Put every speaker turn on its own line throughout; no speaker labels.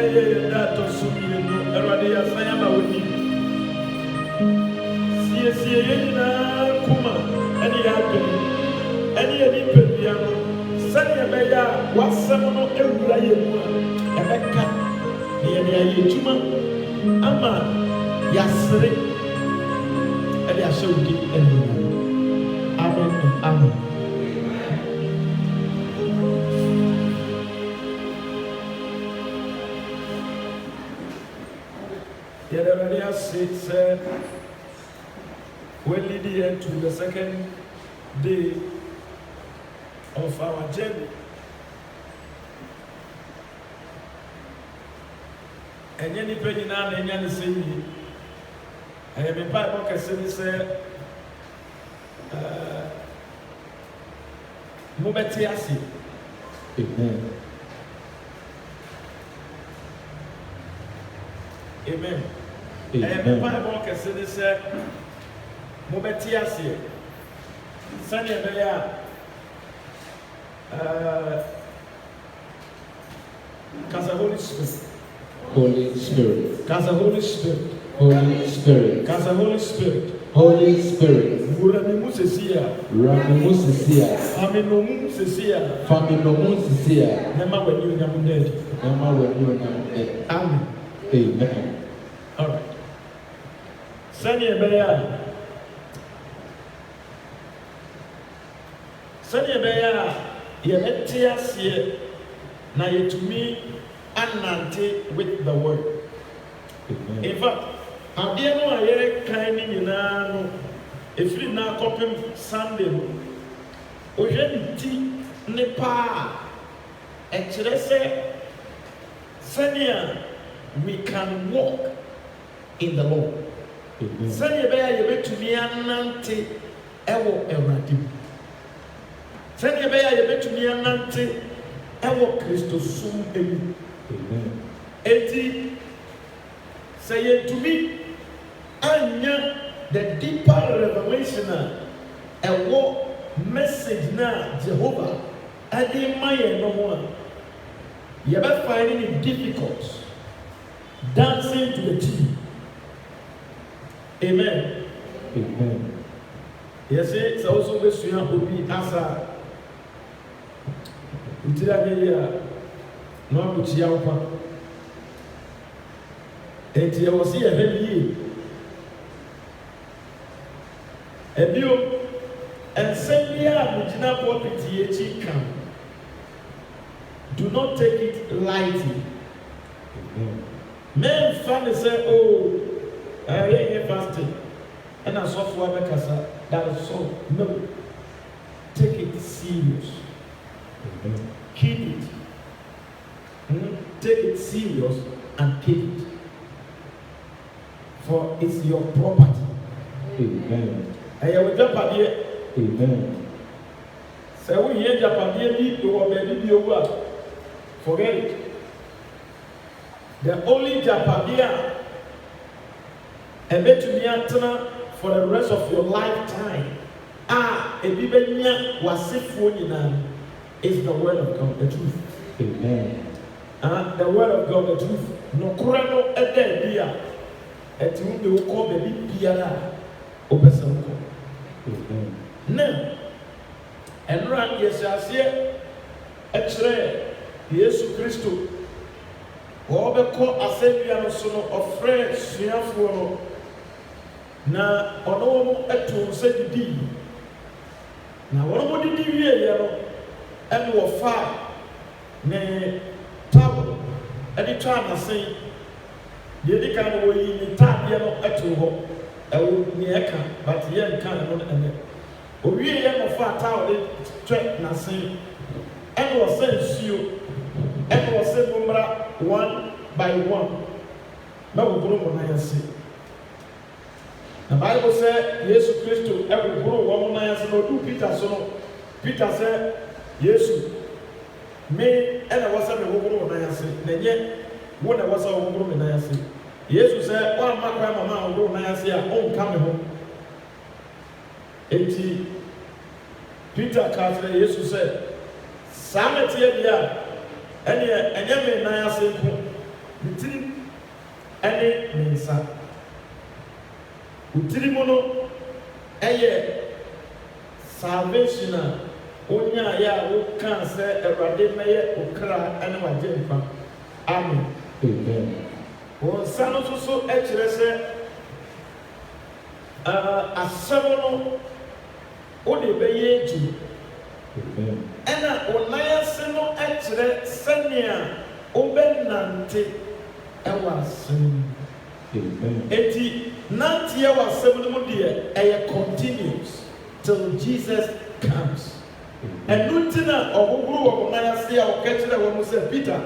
ɛyɛ dato so mmienu Awurade yɛasan ama w'ani siesie yɛn nyinaa kuma ɛne yɛ adwene ɛne yɛ nipadua no sɛdeɛ ɛbɛyɛ a w'asɛm no awura yɛn mu a ɛbɛka na yɛde ayɛ adwuma ama yɛasere ɛde ahyɛ wo din animuonyam. Amen and amen. Yɛde say we're leading here to the second day of our journey. And any penny now, and any saying, I have a Bible can say, Mubetiasi.
Amen.
Amen.
Amen.
And the Bible can say, Mubetiasi. Sunday, Casa Holy Spirit.
Holy Spirit.
Casa Holy Spirit.
Holy Spirit.
Casa Holy Spirit.
Holy Spirit.
Ramimu Sesia.
Ramimu Sesia.
Faminomu Sesia.
Faminomu Sesia.
Nema when you are dead.
Nema when you are dead.
Amen.
Amen.
All right. Sani Ebeya. Sani Ebeya. Yemetia sie na yetumi anante with the word.
Amen.
In fact, adeɛ no a yɛrekan ne nyinaa no ɛfiri na akɔpem Sunday no ohwɛ ne ti ne paa ɛkyerɛ sɛ sɛnea we can walk in the Lord. Sɛnea ɛbɛyɛ a yɛbɛtumi anante ɛwɔ Awurade mu. Sɛnea ɛbɛyɛ a yɛbɛtumi anante ɛwɔ Kristo som mu. Eti sɛ yɛtumi anya the deeper revelation a ɛwɔ message na Jehovah ɛde ma yɛn no ho a yɛbɛfind it difficult dancing to the tune. Amen.
Amen.
Yɛsɛ sɛ wo so bɛsua obi asa ntiri anyɛ yi a na wakokyia wo pa enti yɛwɔ sɛ yɛhwɛ yie ebio nsɛm bi a megyina pulpit yi akyi ka do not take it lightly. Memfa ne sɛ o ɛyɛ fasting ɛna asɔfoɔ abɛkasa that is so. No, take it serious. Keep it. Take it serious and keep it. For it's your property.
Amen.
Ɛyɛ wo japadeɛ.
Amen.
Sɛ woyɛ japadeɛ bi wɔ baabi bi owu a forget it. The only japadeɛ a ɛbɛtumi atena for the rest of your lifetime ebi bɛnya w'asefoɔ nyinaa is the word of God, the truth.
Amen.
The word of God, the truth. Nokorɛ no ɛda adi a ɛti wo de wokɔ baabi biara a wopɛ sɛ wokɔ. Now, ɛnora yɛhyɛ aseɛ ɛkyerɛ Yesu Kristo wɔbɛkɔ asɛnnua no so no ɔfrɛ suafoɔ no na ɔno wɔn ɛto nsa didi na wɔn mo didi wieɛ no ɛne wɔfa ne tabo ɛde twa n'asen deɛ di kan no wɔyi ne taadeɛ no ɛto hɔ ɛwɔ nea ɛka but yɛ nka no no ɛnɛ owie yɛ wɔfa taawo de twa n'asen ɛne wɔsɛ nsuo ɛne wɔsɛ mmra one by one na wɔboro wɔn nan ase. The Bible said, Yesu Kristo ɛboboro wɔn nan ase na ɔdu Peter so no Peter sɛ Yesu me ɛna wɔsɛ me wɔboro wɔn nan ase na nyɛ wo na wɔsɛ wɔboro me nan ase. Yesu sɛ ɔamma kwan mama a wɔboro nan ase a ɔnka me ho. Enti Peter kaa kyerɛ Yesu sɛ saa na teɛ deɛ a ɛneɛ ɛnyɛ me nan ase nko ne tiri ɛne ne nsa wotiri mu no ɛyɛ salvation a wonyaeɛ a wokaa sɛ Awurade mɛyɛ wo kra ɛne wagye mfa. Amen.
Amen.
Wɔn nsa no nso so kyerɛ sɛ asɛm no wode bɛyɛ adwuma.
Amen.
Ɛna wo nan ase no kyerɛ sɛnea wobɛnante ɛwɔ asɛm mu.
Amen.
Enti nanteɛ wɔ asɛm no mu deɛ ɛyɛ continuous till Jesus comes. Ɛno nti na ɔhohoro wɔ wo nan ase a wɔka kyerɛ wɔn mo sɛ Peter,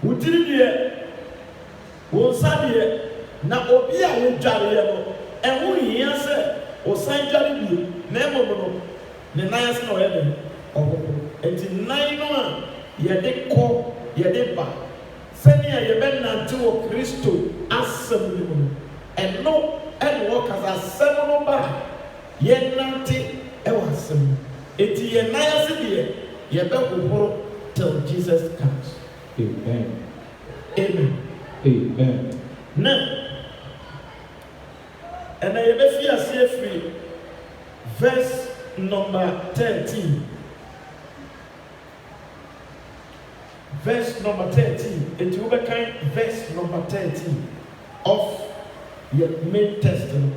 wo tiri deɛ wo nsa deɛ na obi a wodwareɛ no ɛho hia sɛ ɔsan dware bio na mmom no ne nan ase na ɔyɛ dɛn ɔhohoro. Enti nan no a yɛde kɔ yɛde ba sɛnea yɛbɛnante wɔ Kristo asɛm no mu no ɛno ɛne wɔkasa asɛm no ba a yɛnante ɛwɔ asɛm no. Enti yɛn nan ase deɛ yɛbɛhohoro till Jesus comes.
Amen.
Amen.
Amen.
Now, and I have a free verse number 13. Verse number 13. It will be kind verse number 13 of your main testament.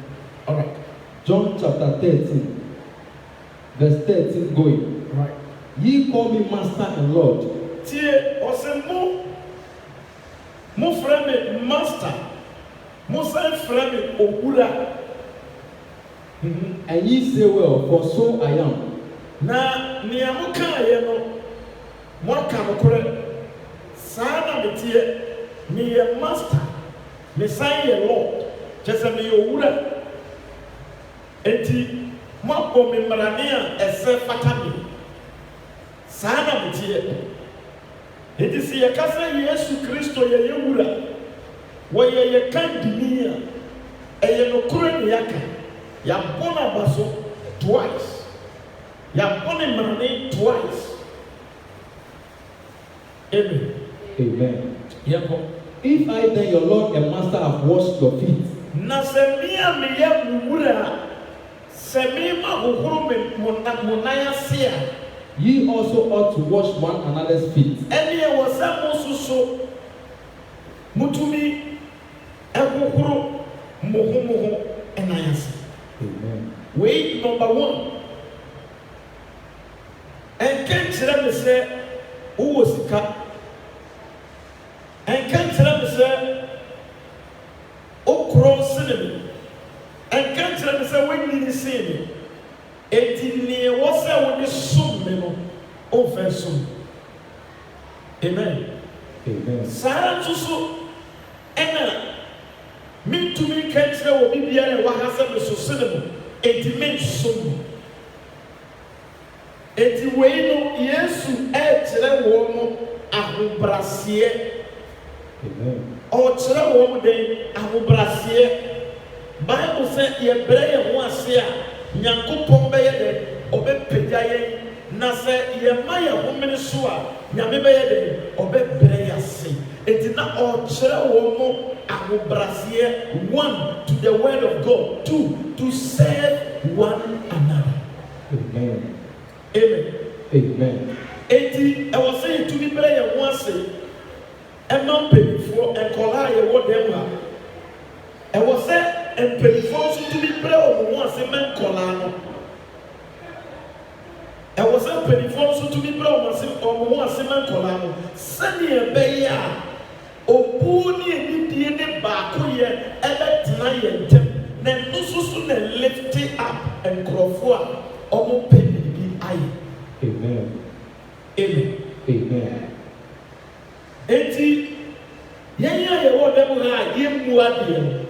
All right.
John chapter 13, verse 13 going.
Right.
Ye call me Master and Lord.
Tie osemo mo frame master mo say frame owura.
And ye say well, for so I am.
Na nea mo ka ye no mo aka no kore saa na me tie me ye master me say ye Lord kyese me ye owura. Enti mo abɔ me mmarane a ɛsɛ fata me saa na me tie. Enti si yɛkasa Yesu Kristo yɛyɛ wura wɔyɛ yɛka dini a ɛyɛ nokore ne yɛaka yɛabɔ no aba so twice yɛabɔ ne mmarane twice. Amen.
Amen.
Yɛkɔ.
If I then your Lord and Master have washed your feet,
Na sɛ me a meyɛ wo wura a sɛ mema hohoro me mo nan ase a
ye also ought to wash one another's feet.
ɛne ɛwɔ sɛ mo soso mutumi ɛhohoro mo ho ɛnan ase.
Amen.
Wait, number one. And can't tell me say who was sika. And can't tell me say who cross cinema. And can't tell me say when you see me. It in was a with the sum memo over sum. Amen.
Amen.
Sarah Tuso and me to me can't tell what be and what has a cinema. It means sum. Eti wei no Yesu ɛkyerɛ wɔn mo ahobraseɛ.
Amen.
Ɔkyerɛ wɔn mo den ahobraseɛ. Bible sɛ yɛbrɛ yɛn ho ase a Nyankopɔn bɛyɛ dɛ ɔbɛpagya yɛn na sɛ yɛma yɛn ho mene so a Nyame bɛyɛ dɛ ɔbɛbrɛ yɛn ase. Eti na ɔkyerɛ wɔn mo ahobraseɛ, one to the word of God, two to serve one another.
Amen.
Amen.
Amen.
Eti ɛwɔ sɛ yɛtumi brɛ yɛn ho ase ɛma mpanyinfoɔ nkɔlaa a yɛwɔ dɛm ha ɛwɔ sɛ mpanyinfoɔ nso tumi brɛ wɔn ho ase ma nkɔlaa no ɛwɔ sɛ mpanyinfoɔ nso tumi brɛ wɔn ho ase ma nkɔlaa no sɛdeɛ ɛbɛyɛ a obuo ne anidie ne baako yɛ ɛbɛtena yɛn ntɛm na ɛno nso so na lifte up nkurɔfoɔ a wɔn pɛ biribi ayɛ.
Amen.
Amen.
Amen.
Eti yɛn a yɛwɔ dɛm ha a yɛmmu adeɛ no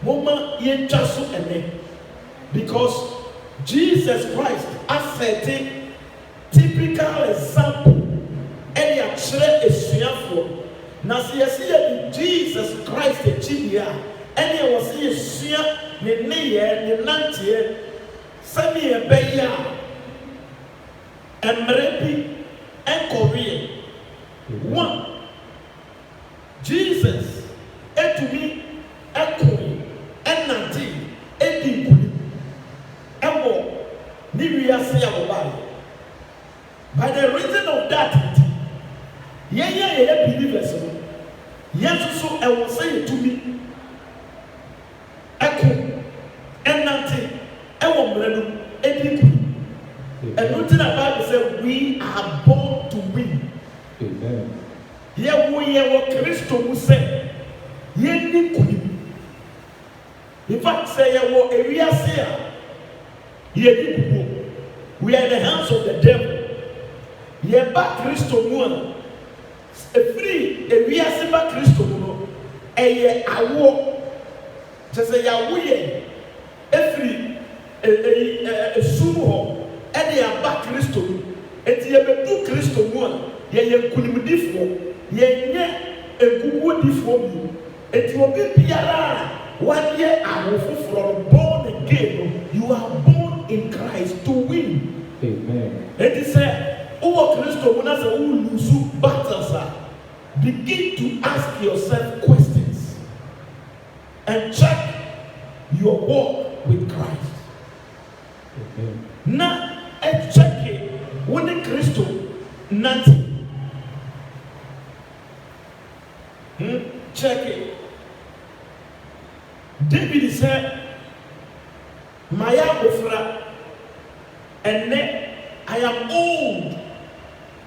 moma yɛntwa so ɛnɛ because Jesus Christ asɛte typical example ɛde akyerɛ asuafoɔ na sɛ yɛsɛ yɛde Jesus Christ akyi deɛ a ɛne ɛwɔ sɛ yɛsua ne nneyɛɛ ne nanteɛ sɛdeɛ ɛbɛyɛ a mmerɛ bi ɛnkɔweɛ one ɛwɔ sɛ yɛtumi ɛko ɛnante ɛwɔ mmerɛ no ɛdi ku ɛno ti na Bible sɛ we are born to win. Yɛwɔ Kristo mu sɛ yɛnni kunim. In fact, say yɛwɔ ewiase a yɛdi kukuo. We are in the hands of the devil. Yɛba Kristo mu a efiri ewiase ba Kristo mu no ɛyɛ awo. Kyerɛ sɛ yɛawo yɛ efiri esum hɔ ɛde aba Kristo mu. Eti yɛbɛdu Kristo mu a yɛyɛ nkunimdifoɔ. Yɛnyɛ nkukuodifoɔ bi. Eti obi biara a wanyɛ awo foforɔ born again, you are born in Christ to win.
Amen.
Eti sɛ wowɔ Kristo mu na sɛ wo lose battles a, begin to ask yourself questions and check your walk with Christ.
Amen.
Na check it when Kristo nante. Check it. David said, Maya ofra, and then I am old.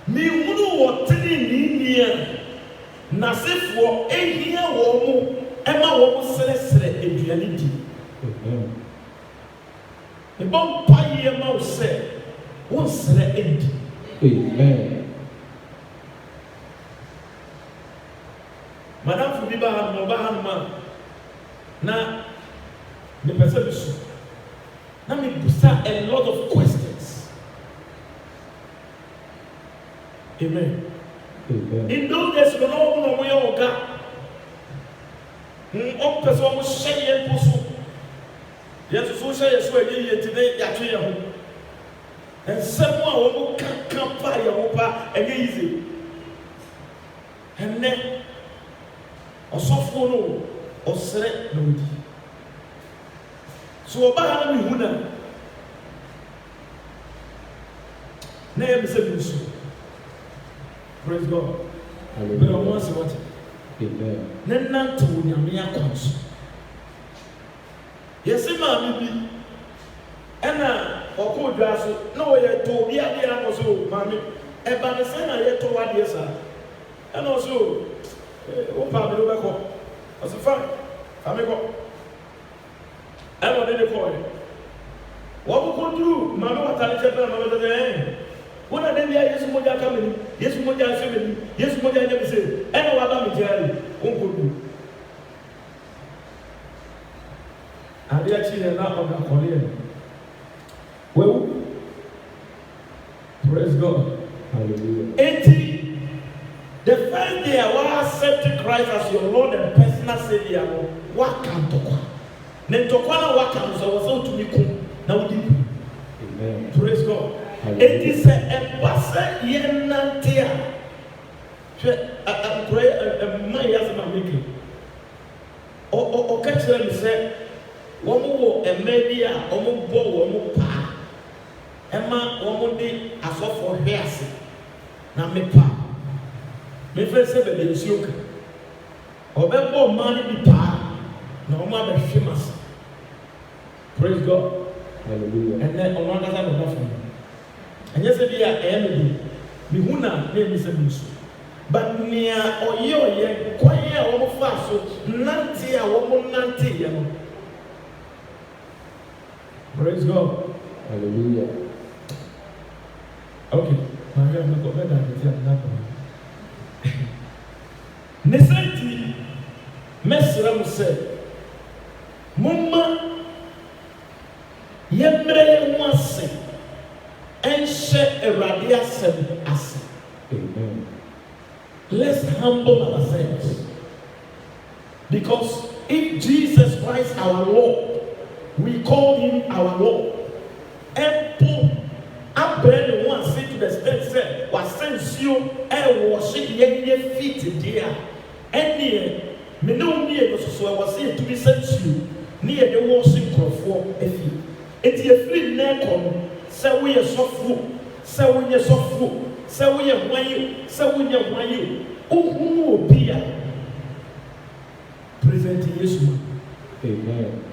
Me wunu watini ni niya. Nasifo ehia womu ema womu sere eduani di. Ebon paye ema ose won sere edi.
Amen.
Madam Fubiba Hanma na me pese bisu. Na me busa a lot of questions. Amen.
Amen.
In those days, we don't know where we go. On peut se share pour ça. Yes, so share so ye today ya tue ho. And someone wo kan pa ya wo pa enye easy. And then osofo no osere na odi. So oba ha mi hu na ye be se bi. Praise God. But I want to watch it.
Amen.
Nena to nyamia kwanso. Yesi ma bibi. Ena okodwa so na oye to obi ade na so mami. E ba ne se na ye to wade sa. Ena so o pa bi lo be ko. O so fine. Ami ko. Ena de ko e. Wo ko duru mami watale chepe na mami de when I did Yesu moja kameni, Yesu moja semeni, Yesu moja nyebise, ena waba mijali, unkudu. Adia chile na oga kolie. Well, praise God.
Hallelujah.
80. The first day I accepted Christ as your Lord and personal Savior, what can tokwa? Nentokwa na waka so was to me na udi.
Amen.
Praise God. It is a passer yenantia. I pray a my husband making. O catch them say, one more a media, or more bow, or more pa. Emma, one more day, as of for hairs. Now, me pa. Me friend said, "Baby, it's yoke." Or be more money be pa. No more be famous. Praise God.
Hallelujah.
And then on one other nothing. And yes, they are enemy. Mihuna name is a miss. But near or ye, quiet or fast, nanti a woman nanti. Praise God.
Hallelujah.
Okay, Maria, I'm going to go. Nesenti, Mesra said, Mumma, Yemre Masi. And share a radius as.
Amen.
Let's humble ourselves. Because if Jesus Christ our Lord, we call him our Lord. And Paul, I bring one say to the state said, was sent you and worship ye feet dear. And near me no near so I was saying to be sent you near the worship for a fee. It's a free neck on. Say we are soft, say we are soft, say we are wine, say we are wine. Oh, who will be? represent Jesus.
Amen.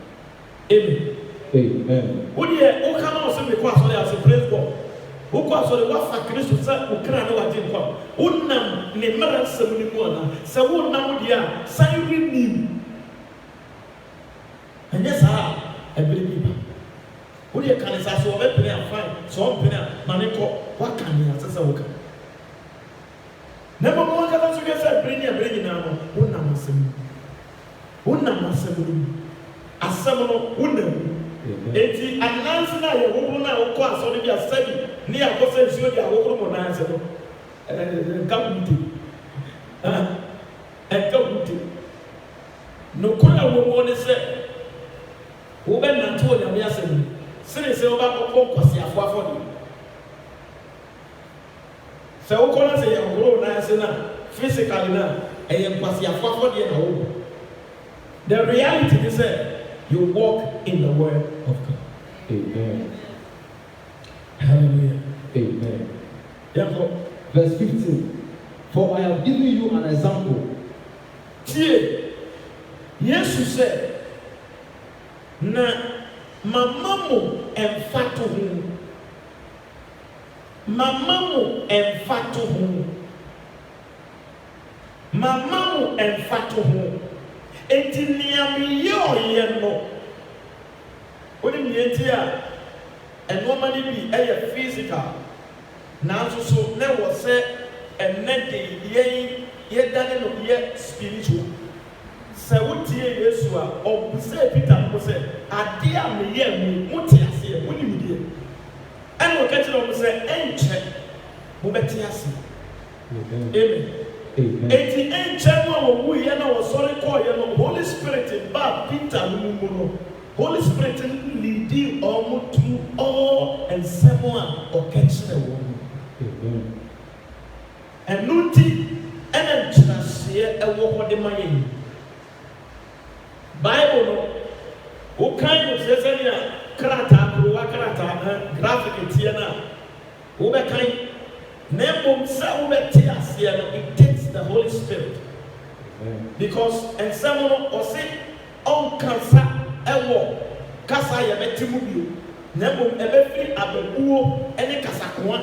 Amen.
Amen.
Who dear, who come out and say, as a praise God? Who was on the Wafa Christo, who can't know what you call? Who nam, never suddenly one, so who now, dear, sign with me. And yes, I believe. Who dear can say, so I'm fine, so I'm Maniko, what can you answer? So, never more can you get bring now, who namasem, asem no eti anansi na ye wo na wo kwa so de asabi ni akosa nsuo de awokoro mo na anse no kabuti no kora wo mo ne se wo be nanto o nyame asem sene se wo ba kokko kwasi afo de se wo kora se ye awokoro na anse na physically na e kwasi afo de na wo. The reality is that you walk in the word of God.
Amen.
Hallelujah.
Amen.
Therefore,
verse 15. For I have given you an example.
Jesus said, na mamamu emfatuhu. Mamamu emfatuhu. Mamamu emfatuhu. Eti niami yo yeno. Oni mienti a enomani bi eye physical. Nanso so ne wo se enede ye dane no ye spiritual. Se wotie Yesu a obuse Peter no se ade a me ye mu muti ase woni midie. Eno ka kire no se enche mo beti ase. Amen. Eti enche no wo ye na wo sori ko ye no Holy Spirit ba Peter no mu no. Holy Spirit leading all through all and someone or catch the woman. And Nuti and Chinasia a walk the money. Bible, who kind of says any karata, graphic Tiana, who be kind, Nebum Sauber it takes the Holy Spirit. Because and someone or say, on cancer. Ewo kasa ya betimu bio nemo ebefiri abebuo ene kasa koa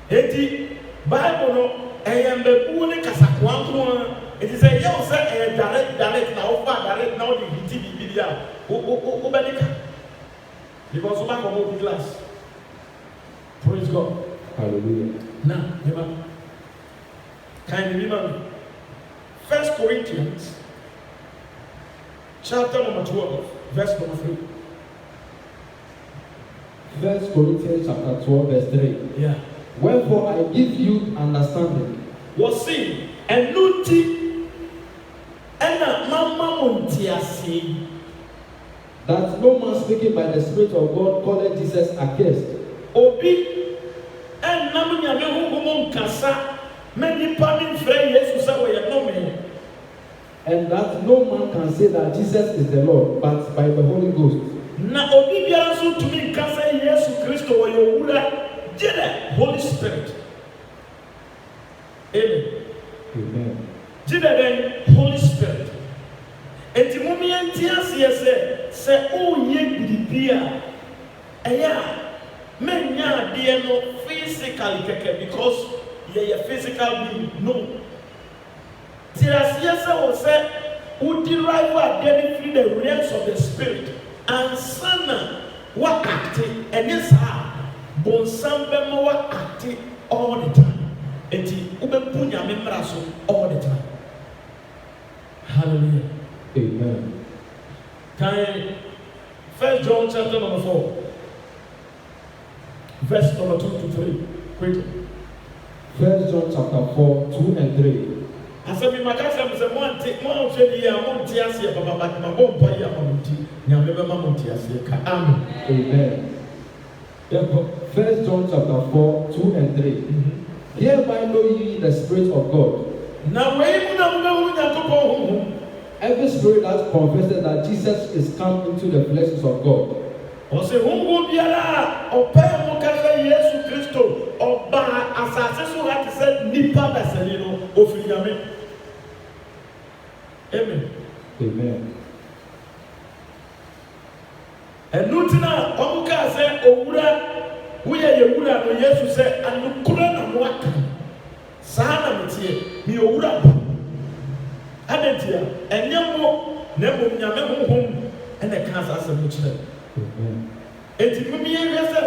eti Bible no eyembebuo ne kasa koa koa eti say ye o say direct na ofa direct na o di hiti bibia o benika because o ba ko go class. Praise God.
Hallelujah.
Now never can you remember 1 Corinthians chapter number 12, verse number 3.
1 Corinthians chapter 12, verse 3.
Yeah.
Wherefore I give you understanding.
Was seen and nuti and a mama muntiasi.
That no man speaking by the Spirit of God called Jesus accursed.
Obi and Namunya Mehumon Kasa, many pardon friend Jesus away no man.
And that no man can say that Jesus is the Lord, but by the Holy Ghost.
Na obi biara so to me can say Jesus Christ or your wura, the Holy Spirit. Amen.
Amen.
The Holy Spirit. Enti mumi entiase se o ye bibia. Eya menya de no physically keke because ye physical being no. Yes, I will say, who derive what getting through the realms of the spirit and son what acting and yes, Bonsamba what acting all the time. Eti ubepunya membraso all the time. Hallelujah.
Amen.
Can 1 John chapter number 4, verse number 2 to 3. Quickly.
1 John chapter 4, 2 and 3.
Asemi makasa mse mo hwedi ya mo ntiase papa but ma bompa ya mamuti nyame be ma mo ntiase ka amen.
Amen. Therefore 1 John chapter 4, 2 and 3. Hereby know ye the Spirit of God.
Na we mu na mu nyakopon honhom.
Every spirit that confesses that Jesus is come into the flesh of God.
Ose honhom biara opa mo kasa Yesu Kristo oba asase so hat said nipa basani no ofiri nyame. Amen.
Amen.
And Nutina, Omuka said, Owura, we are your Wura, and Jesus said, and Nukuna Waka. Sana Mitie, me Owura. Adentia, and Yamo, Nemo Yamo home, and the cancer as a mutual. Eti mimi yɛsɛ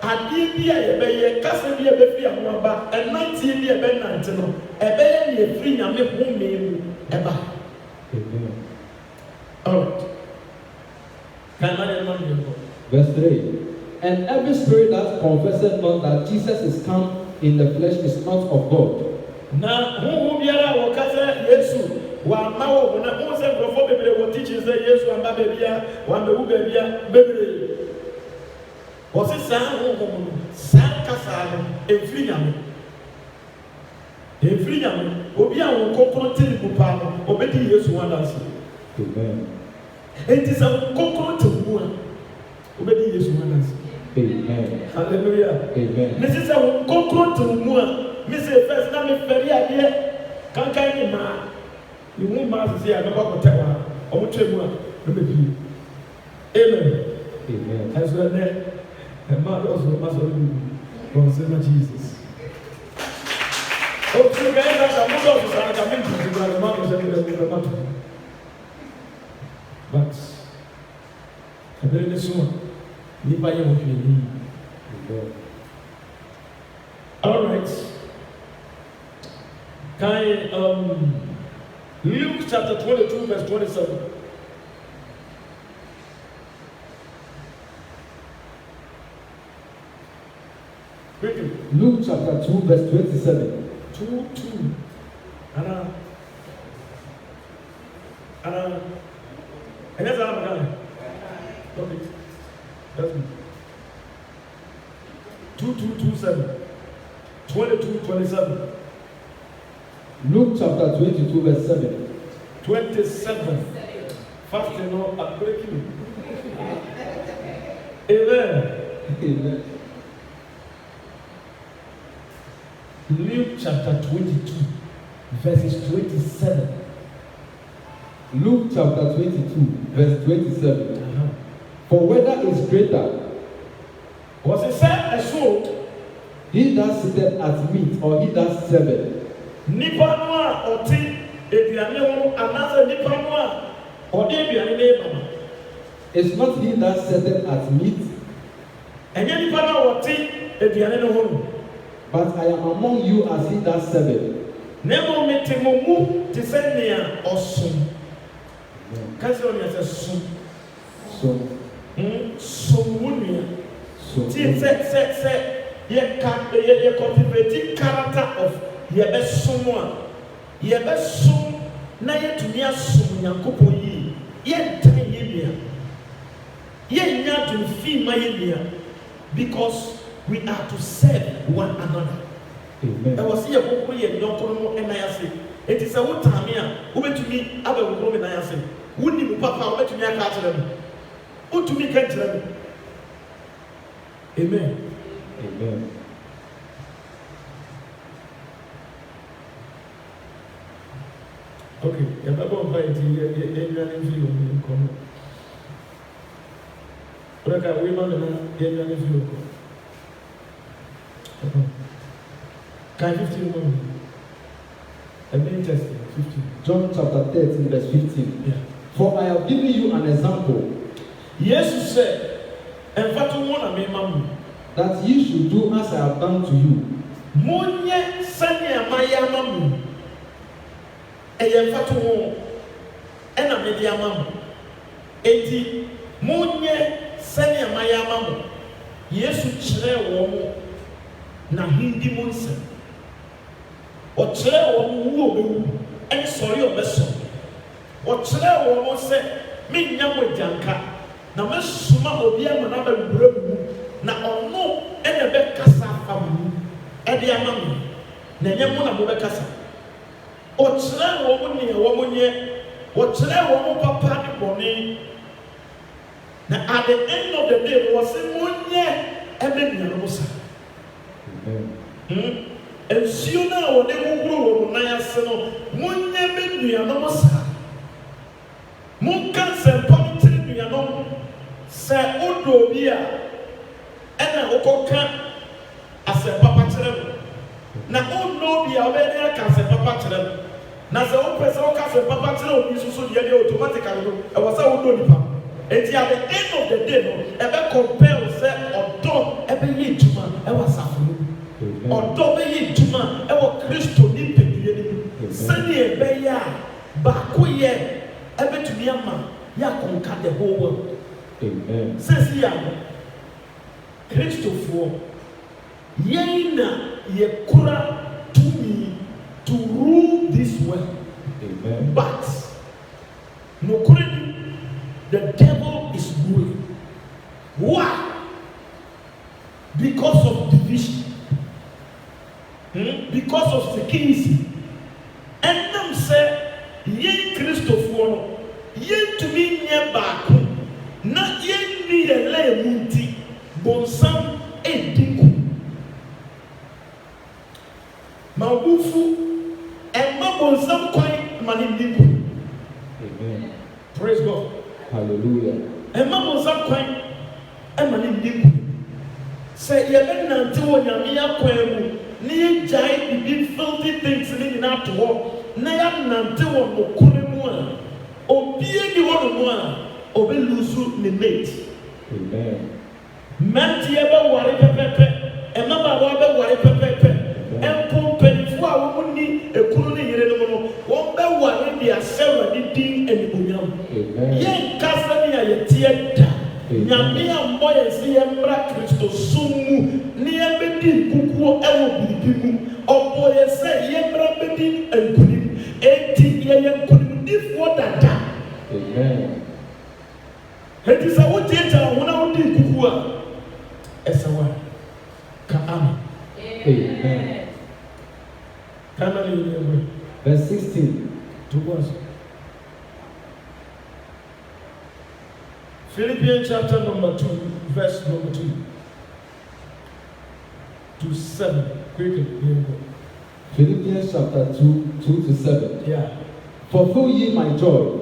adeɛ bi a yɛbɛyɛ kasa bi a yɛbɛfi ahoɔ ba ɛnanteɛ bi a yɛbɛnante no ɛbɛyɛ ne yɛfiri nyame home mu ɛba. Alright.
Verse 3. And every spirit that confesseth not that Jesus is come in the flesh is not of God.
Na huhu biara wɔkasa Yesu wama wɔ hɔ na huhu sɛ nkurɔfoɔ bebree wɔ teaching sɛ Yesu amba baabi a wambɛwu baabi a bebree. Wɔsi saa huhu no saa kasa no efiri nyame. Efiri nyame obi a wɔn kɔkɔrɔ ti ne kupa no obedi Yesu wadansi.
Amen.
Enti sɛ kɔkɔrɔ ti mu a obedi Yesu wadansi.
Amen.
Hallelujah.
Amen.
Nisi sɛ kɔkɔrɔ ti mu a mi sɛ first na mi fɛri adeɛ kankan ni maa ni mu maa sisi a mɛkɔ kɔtɛ wa ɔmo twɛ mu a no bɛ bi. Amen.
Amen.
Ɛsɛ ɛnɛ ɛmaa dɔ so ma sɔ ɛmu wɔn sɛ na Jesus. O ti kɛ ɛna ka mo dɔ so sa ka mi ntutu ba ɛma mo sɛ mi dɛ mo dɛ ma to. But ɛbɛrɛ ne so a nipa yɛ mo hwɛ ni. All right. Luke chapter 22 verse 27. Quickly.
Luke chapter 2 verse 27.
2. Anna. And that's how I'm going. Okay. That's me. 2:27. 22:27.
Luke chapter 22 verse 7.
27. Fast enough, I'm breaking. Amen.
Amen.
Luke chapter 22 verses 27.
Luke chapter 22 verse 27. For whether is greater,
was it said a sword?
He that sitteth at meat or he that serveth?
Nipa no a ɔte aduane ho anaasɛ nipa no a ɔde aduane no eba.
It's not he that sitteth at meat.
Ɛnyɛ nipa no a ɔte aduane no ho.
But I am among you as he that serveth.
Na mmom mete mo mu te sɛ nea ɔsom. Ka sɛ ɔnea sɛ som. Som wo nua. Tie sɛ yɛ cultivate character of yɛbɛsom a yɛbɛsom na yɛtumi asom Nyankopɔn yie yɛntan yɛ nua yɛnya adwene fi ma yɛ nua because we are to serve one another. Ɛwɔ sɛ yɛkɔkɔ yɛ nyɔnko no mu ɛnan ase eti sɛ wotan me a wobɛtumi abɛworo me nan ase wonni mu papa a wobɛtumi aka akyerɛ me wotumi ka kyerɛ me. Amen.
Amen.
Okay, you're not going to fight you're come. But I will not get any view. Can 15 more? A main testing, 15.
John chapter 13, verse 15.
Yeah.
For I have given you an example.
Jesus said, and what you want to be, Mamma,
that you should do as I have done to you.
Monye Sanya Maya Mamu. Eyemfatu ho ena me dia mamu enti munye sene amaya mamu Yesu kyerɛ wɔn na hindi mu nsɛm ɔkyerɛ wɔn wu obewu ɛne sɔre ɔbɛsɔ ɔkyerɛ wɔn sɛ menya mo gyanka na mɛsoma obi ama na bɛwura mu na ɔno ɛna bɛkasa afa mu ɛde ama mo na nyɛ mo na mo bɛkasa ɔkyerɛ wɔn nea wɔn nyɛ ɔkyerɛ wɔn papa ne bɔne na at the end of the day wɔsɛ mo nyɛ ɛbɛ nua no sa nsuo no a wɔde hohoro wɔn nan ase no mo nyɛ bɛ nua no sa Munka sempa ntiri nuanom se odo bi a ena okoka asempa pa kyerɛ no na odo bi a obedi aka asempa pa kyerɛ no na se o pese o ka asempa pa kyerɛ obi so de automatically no e was odo nipa enti at the end of the day no ebe compare se odo ebe ye juma e was afunu odo be ye juma e wo Kristo ni pedie ni sani ebe ya ba ko ye ebe tumi ama ya conquer the whole world. Amen. Says here, Christopher, yena ye kura to me to rule this world. Amen. But no currently the devil is ruling. Why? Because of division. Because of security. And them say, ye Christopher, ye to me near back. Na ye ni ele munti bonsam edinku mawufu emma bonsam kwan mani dinku. Amen. Praise God. Hallelujah. Emma bonsam kwan emma ni dinku say ye be nante wo nyame akwan mu ni ye jai bi filthy things ni na to ho na ya nante wo okure mu a obie ni wo no a obe lusu ne mate. Amen. Mati ebe wari pepepe, ema baba ebe wari pepepe. Empo penifo a wo ni ekuru ne yire no no, wo be wari dia sewa di din enibonyam. Amen. Ye kasa ni ayetie da. Nyame ambo ye se ye mbra Kristo sumu ni ebe di kukuo ewo bibimu. Obo ye se ye mbra be di enkunim. Enti ye enkunim difo dada. Amen. It is a what theater when I would do Kukua. As a one. Amen. Amen. Verse 16. To us. Philippians chapter number 2, verse number 2 to 7. Quickly.
Philippians chapter 2 to 7.
Yeah.
Fulfill ye my joy.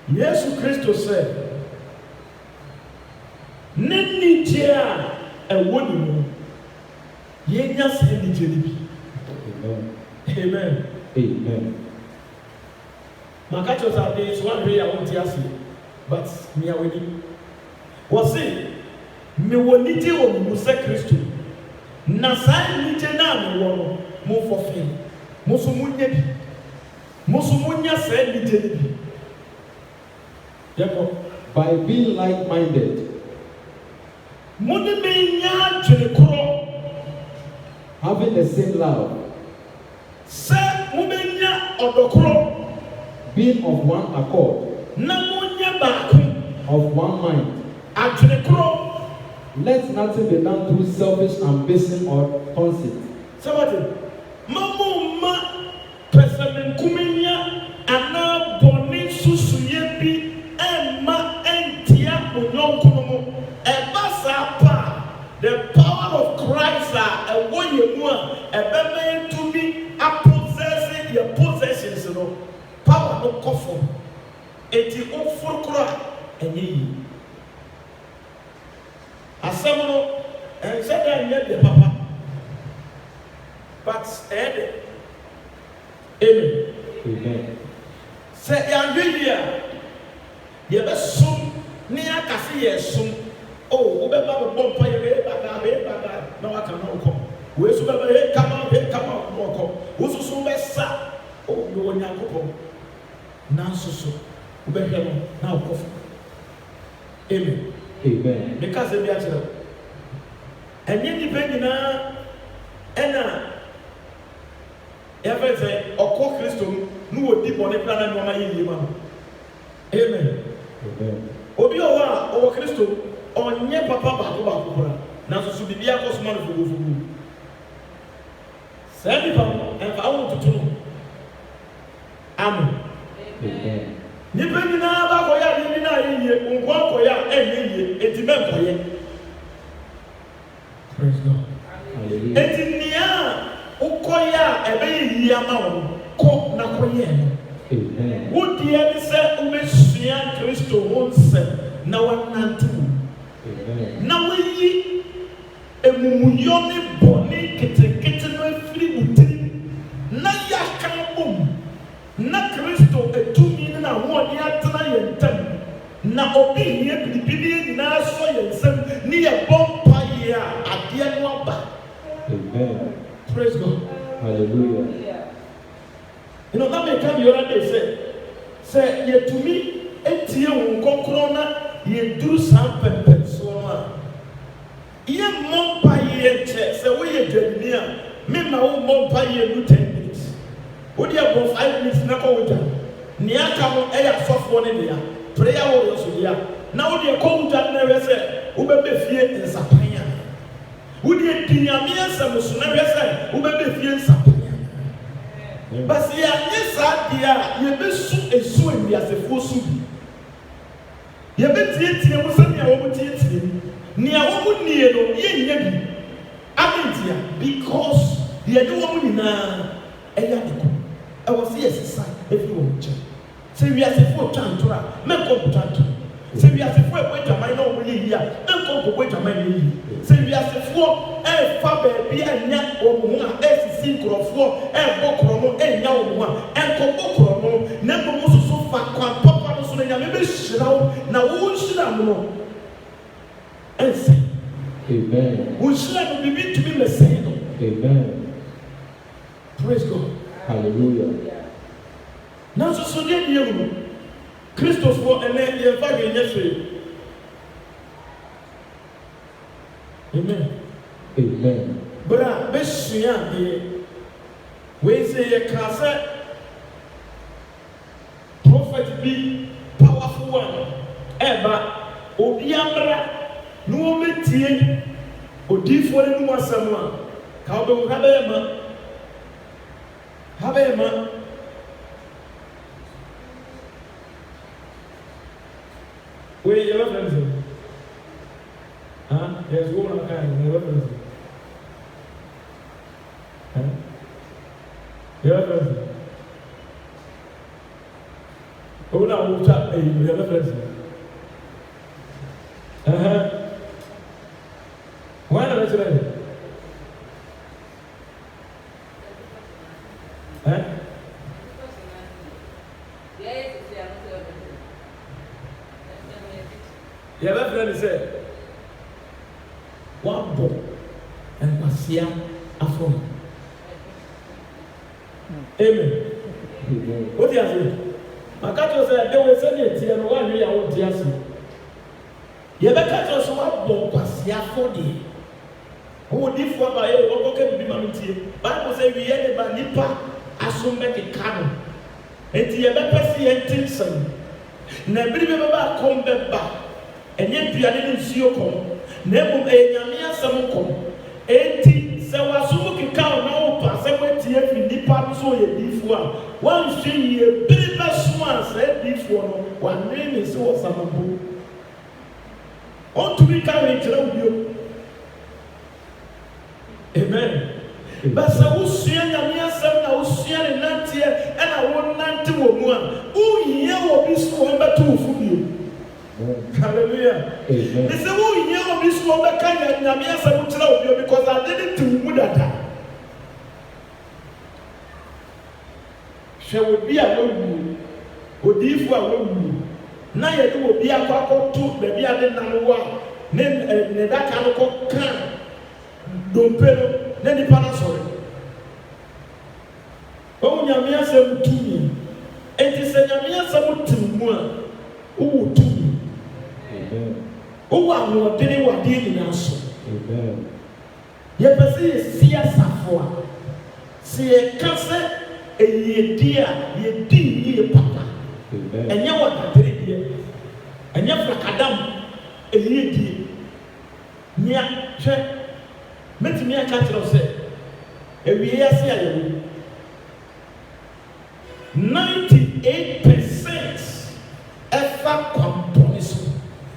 Yesu Kristo said, Nini jea ewoni mu yenya se ni jeni. Amen. Amen. Amen. Makacho sa there is one way I want to ask you, but me awedi. Was it me woni je o mu se Kristo. Na sa ni je na me wo mo fulfill. Mo so munya bi. Mo so munya se ni jeni bi.
By being like-minded, having the same love, being of one accord, of one mind. Let nothing be done through selfish ambition or conceit.
The power of Christ a one you want a better to be a possessing your possessions, you know. Power no coffin. It is all for cry and ye. Assemble and said I met the papa. But Amen. Amen. Say Yangilia. You best soon near Cassia soon. Oh, we better have a bomb fire, no, I cannot come. We should have a come out, who's so best, oh, no one young couple. Now, so, we better now coffee. Amen. Amen. Because they are children. And yet, depending on everything, or call Christo, no deep on a plan and one. Amen. Amen. Obiowa, or Christo. Onye papa baako kora na so bibia ko soma no fugu sabi pa en fa wo tutu no amen nipa ni na ba ko ya ni na yiye nko ko ya enye eti men ko ye praise God eti nia uko ya ebe yi ama wo ko na ko ye no amen Wo deɛ ne sɛ wobɛsua Kristo ho nsɛm na wɔnante mu. Na wɔyi emumuyɔ ne bɔne ketekete no afiri wo tirim na yɛaka bom na Kristo etumi ne n'ahoɔden atena yɛn ntam na obi hia biribi nyinaa sɔ yɛn nsam ne yɛbɔ mpaeɛ a adeɛ no aba.
Amen.
Praise God.
Hallelujah.
You know, that may come the other day say yɛtumi etie wo nkɔkorɔ na yɛduru saa pɛmpɛnsoɔ no a yɛmmɔ mpaeɛ kyɛ sɛ woyɛ dwamini a mema wommɔ mpaeɛ no 10 minutes wode abɔ 5 minutes na kɔ wogya nea aka no ɛyɛ asɔfoɔ ne dea prayer warrior so dea na wode kɔ wogya no ɛwɛ sɛ wobɛbɛ fie nsapan a wode di Nyame asɛm so na ɛwɛ sɛ wobɛbɛ fie nsapan a basi yɛanyɛ saa deɛ a yɛbɛsu esu awiasefoɔ so bi yɛbɛtietie mu sɛnea wɔn tietie mu nea wɔn nie no yɛnyɛ bi abentia because yɛde wɔn nyinaa ɛyɛ adeko ɛwɔ sɛ yɛsesa efi wɔn nkyɛn sɛ wiasefoɔ twa ntora mɛnkɔ ntwa ntora sɛ wiasefoɔ ɛbɔ adwaman na wɔn yɛ yie a mɛnkɔ nkɔbɔ adwaman na yɛ yie sɛ wiasefoɔ ɛɛfa baabi ɛnya wɔn ho a ɛsisi nkorɔfoɔ ɛɛbɔ korɔ no ɛnya wɔn ho a ɛnkɔbɔ korɔ no na mmom soso fa kwan papa no so na Nyame bɛhyira wo na wɔn hyira no ɛnsɛ.
Amen.
Wɔn hyira no bibi tumi mɛsɛn no.
Amen.
Praise God.
Hallelujah.
Nanso so deɛ deɛ mu Kristofoɔ ɛnɛ yɛmfa yɛnyɛ hwee. Amen.
Amen.
Bra bɛsua adeɛ wei sɛ yɛka sɛ prophet bi powerful one ɛba obi amra na wɔmɛtie odiifoɔ no mu asɛm a ka wobɛhu ha bɛyɛ ma wei yɛbɛfrɛ no sɛ yɛsɛ wo na kaa yɛbɛfrɛ no sɛ yɛbɛfrɛ no sɛ wo na wotwa yɛbɛfrɛ no sɛ wɔn na bɛkyerɛ no yɛbɛfrɛ no sɛ wabɔ nkwasia afɔ amen wote ase maka kyerɛ sɛ ɛwɔ sɛdeɛ teɛ no woanwe yɛ wo te ase yɛbɛka kyerɛ sɛ wabɔ nkwasia afɔ deɛ wowɔ difoɔ aba yɛ wɔkɔka bibi ma no tie bible sɛ wiyɛ de ba nipa asom bɛkeka no enti yɛbɛpɛ sɛ yɛnte nsɛm na bere bi bɛba akɔm bɛba ɛnyɛ duane ne nsuo kɔm na mmom ɛyɛ Nyame asɛm kɔm enti sɛ wasom keka wo na wopa sɛ woatie fi nipa no so ɔyɛ difoɔ a woanhwɛ yie bere bɛsom a sɛ difoɔ no wanwene ne sɛ wɔ samabo ɔntumi ka wei kyerɛ wo bio amen basa wosua Nyame asɛm na wosua ne nanteɛ ɛna wonante wɔ mu a wohia wɔ bi so wɔn bɛto wo fo bio hallelujah ne sɛ wohia wɔ bi so wɔn bɛka Nyame asɛm kyerɛ wo bio because ade ne te wo mu dada hwɛ wɔ bi a wawu odiifo a wawu na yɛde wɔ bi akɔ akɔto baabi a de nam wɔ a ne daka no kɔka dompe no na nipa no sɔre ɔwɔ Nyame asɛm tumi enti sɛ Nyame asɛm tem mu a wowɔ tumi wowɔ ahoɔdene wɔ adeɛ nyinaa so yɛpɛ sɛ yɛsi asafo a sɛ yɛka sɛ ɛyɛdi a yɛdi yie papa ɛnyɛ wɔ daderedeɛ ɛnyɛ frakadam ɛyɛdie nea hwɛ mɛtumi aka kyerɛ sɛ awie ase a yɛwɔ 98% ɛfa kwampɔne so